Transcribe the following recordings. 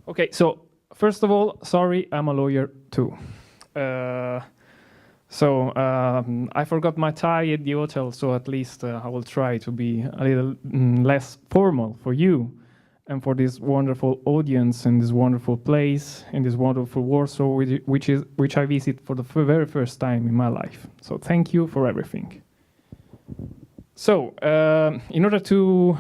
Okay, so first of all, sorry, I'm a lawyer too. I forgot my tie at the hotel, so at least I will try to be a little less formal for you and for this wonderful audience and this wonderful place in this wonderful Warsaw, which I visit for the very first time in my life. So thank you for everything. So in order to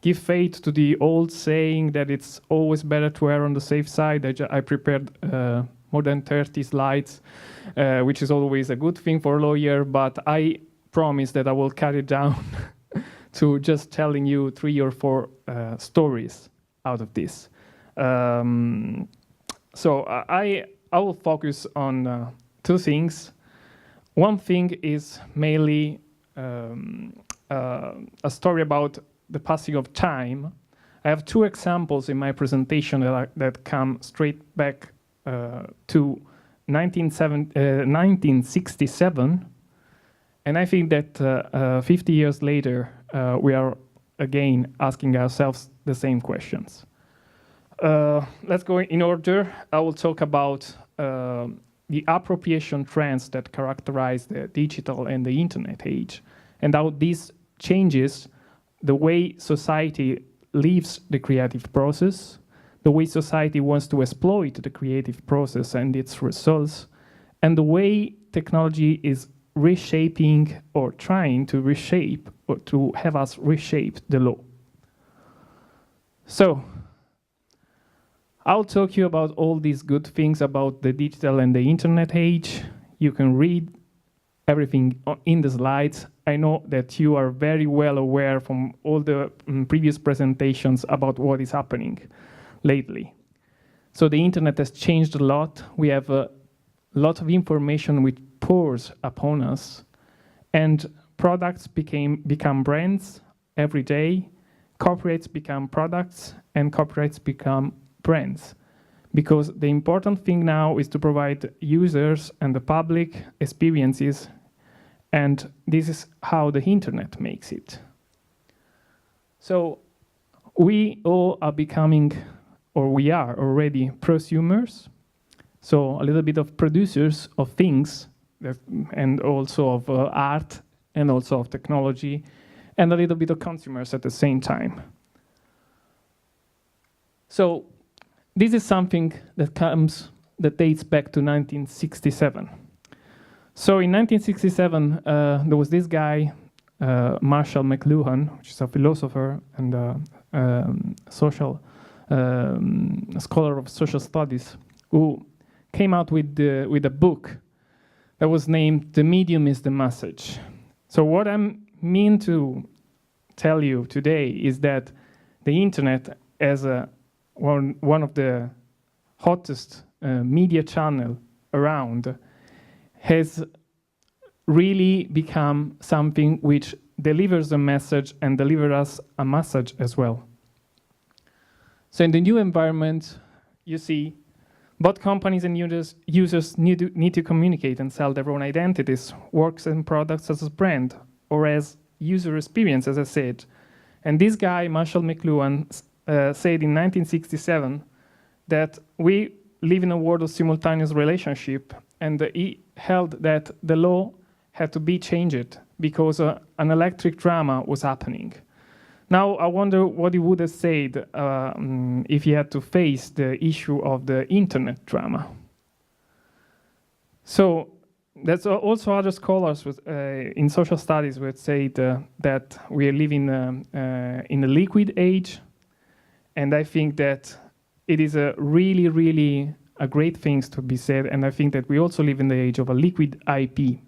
give faith to the old saying that it's always better to err on the safe side, I prepared more than 30 slides, which is always a good thing for a lawyer, but I promise that I will cut it down to just telling you 3 or 4 stories out of this. So I will focus on 2 things. One thing is mainly a story about the passing of time. I have 2 examples in my presentation that come straight back to 1967, and I think that 50 years later we are again asking ourselves the same questions. Let's go in order. I will talk about the appropriation trends that characterize the digital and the internet age, and how this changes the way society lives the creative process, the way society wants to exploit the creative process and its results, and the way technology is reshaping or trying to reshape or to have us reshape the law. So I'll talk to you about all these good things about the digital and the internet age. You can read everything in the slides. I know that you are very well aware from all the previous presentations about what is happening lately. So the internet has changed a lot. We have a lot of information which pours upon us, and products become brands every day. Corporates become products, and corporates become brands. Because the important thing now is to provide users and the public experiences, and this is how the internet makes it. So we all are becoming, or we are already, prosumers. So a little bit of producers of things, and also of art, and also of technology, and a little bit of consumers at the same time. So this is something that dates back to 1967. So in 1967, there was this guy, Marshall McLuhan, which is a philosopher and social scholar of social studies, who came out with a book that was named "The Medium is the Message." So what I mean to tell you today is that the internet, as one of the hottest media channel around, has really become something which delivers a message and delivers us a message as well. So in the new environment, you see, both companies and users need to communicate and sell their own identities, works and products as a brand, or as user experience, as I said. And this guy, Marshall McLuhan, said in 1967 that we live in a world of simultaneous relationship, and he held that the law had to be changed because an electric drama was happening. Now, I wonder what he would have said if he had to face the issue of the internet drama. So there's also other scholars in social studies would say that we are living in a liquid age, and I think that it is a really a great thing to be said, and I think that we also live in the age of a liquid IP.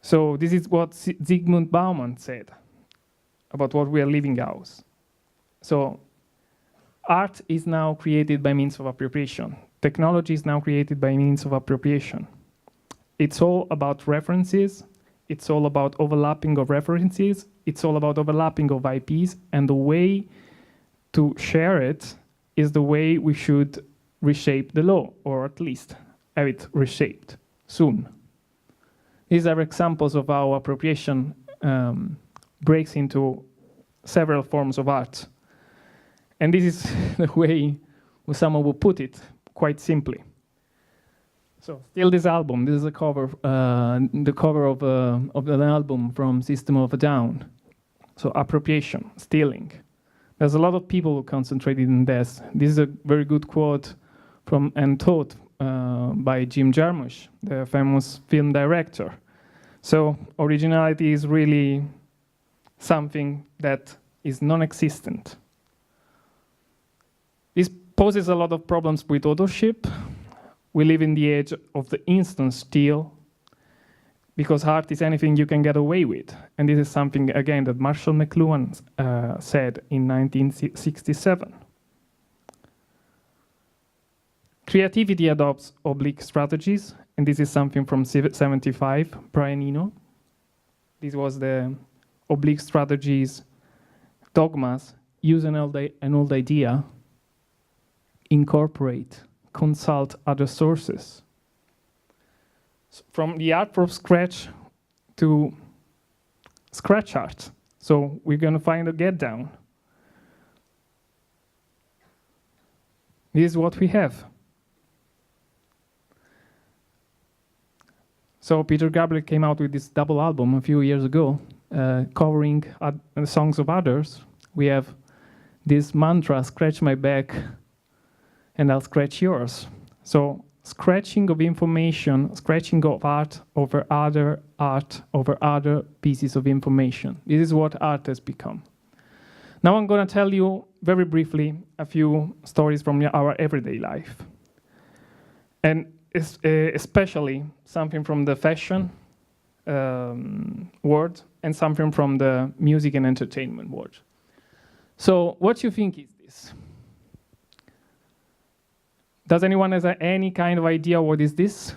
So this is what Zygmunt Bauman said about what we are living out. So art is now created by means of appropriation. Technology is now created by means of appropriation. It's all about references. It's all about overlapping of references. It's all about overlapping of IPs, and the way to share it is the way we should reshape the law, or at least have it reshaped soon. These are examples of how appropriation breaks into several forms of art. And this is the way someone would put it, quite simply. So still this album, this is a cover, the cover of an album from System of a Down. So appropriation, stealing. There's a lot of people who concentrated in this. This is a very good quote from and taught by Jim Jarmusch, the famous film director. So originality is really something that is non-existent. This poses a lot of problems with authorship. We live in the age of the instant steal, because art is anything you can get away with. And this is something, again, that Marshall McLuhan said in 1967. Creativity adopts oblique strategies, and this is something from 75, Brian Eno. This was the oblique strategies, dogmas, use an old idea, incorporate, consult other sources. So from the art from scratch to scratch art. So we're going to find a get down. This is what we have. So Peter Gabriel came out with this double album a few years ago, covering songs of others. We have this mantra, scratch my back, and I'll scratch yours. So scratching of information, scratching of art over other pieces of information. This is what art has become. Now I'm going to tell you very briefly a few stories from our everyday life. And especially something from the fashion world and something from the music and entertainment world. So what do you think is this? Does anyone have any kind of idea what is this?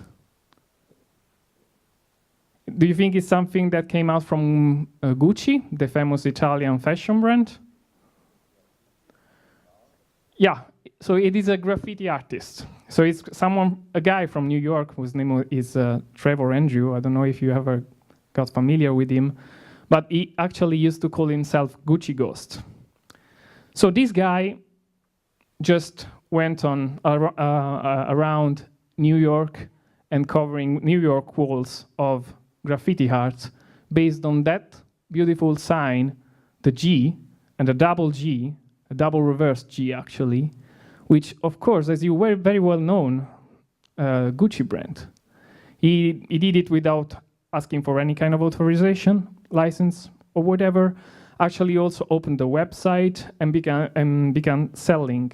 Do you think it's something that came out from Gucci, the famous Italian fashion brand? Yeah, so it is a graffiti artist. So it's a guy from New York whose name is Trevor Andrew. I don't know if you ever got familiar with him, but he actually used to call himself Gucci Ghost. So this guy just went on around New York and covering New York walls of graffiti art based on that beautiful sign, the G, and a double G, a double reverse G actually, which of course, as you were very well known, Gucci brand. He did it without asking for any kind of authorization, license, or whatever. Actually also opened the website and began selling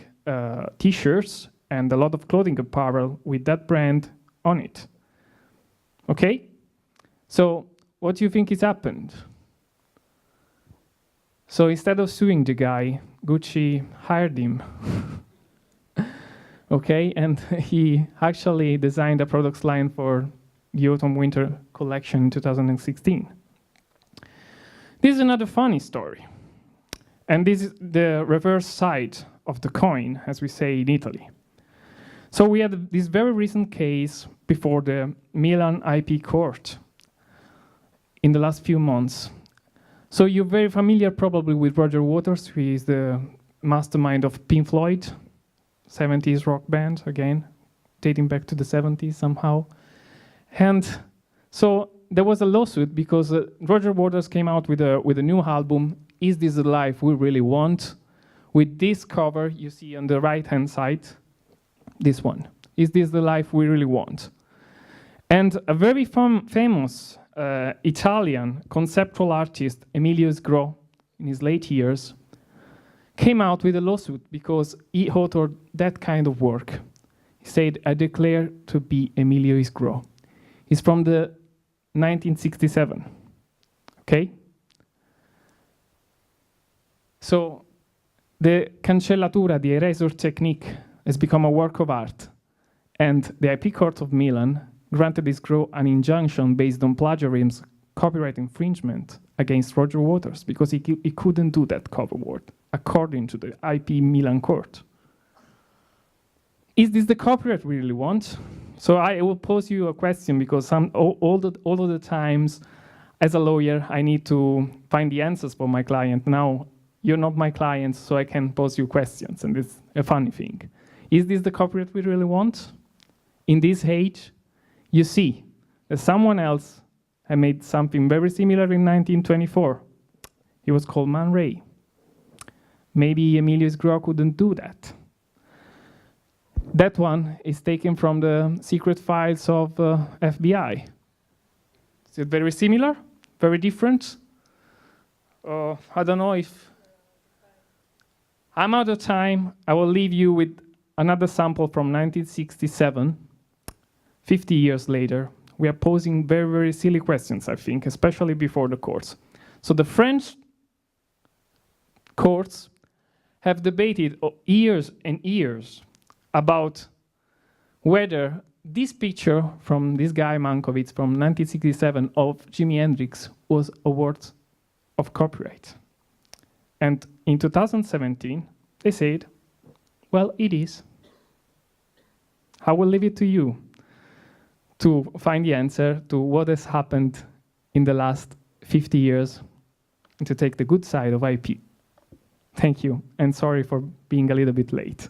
t-shirts and a lot of clothing apparel with that brand on it. Okay? So what do you think has happened? So instead of suing the guy, Gucci hired him. Okay, and he actually designed a products line for the autumn-winter collection in 2016. This is another funny story. And this is the reverse side of the coin, as we say in Italy. So we had this very recent case before the Milan IP court in the last few months. So you're very familiar probably with Roger Waters, who is the mastermind of Pink Floyd, 70s rock band, again, dating back to the 70s somehow. And so there was a lawsuit because Roger Waters came out with a new album, Is This the Life We Really Want? With this cover you see on the right-hand side, this one. Is this the life we really want? And a very famous Italian conceptual artist, Emilio Isgro, in his late years, came out with a lawsuit because he authored that kind of work. He said, I declare to be Emilio Isgro. He's from the 1967, okay? So the cancellatura, the erasure technique, has become a work of art, and the IP Court of Milan granted Isgro an injunction based on plagiarism, copyright infringement against Roger Waters because he couldn't do that cover work, according to the IP Milan court. Is this the copyright we really want? So I will pose you a question because all of the times, as a lawyer, I need to find the answers for my client. Now, you're not my client, so I can pose you questions, and it's a funny thing. Is this the copyright we really want? In this age, you see that someone else had made something very similar in 1924. He was called Man Ray. Maybe Emilius Groh couldn't do that. That one is taken from the secret files of FBI. Is it very similar? Very different? I don't know if... I'm out of time. I will leave you with another sample from 1967. 50 years later, we are posing very, very silly questions, I think, especially before the courts. So the French courts have debated years and years about whether this picture from this guy Mankiewicz from 1967 of Jimi Hendrix was a work of copyright. And in 2017, they said, well, it is. I will leave it to you to find the answer to what has happened in the last 50 years and to take the good side of IP. Thank you, and sorry for being a little bit late.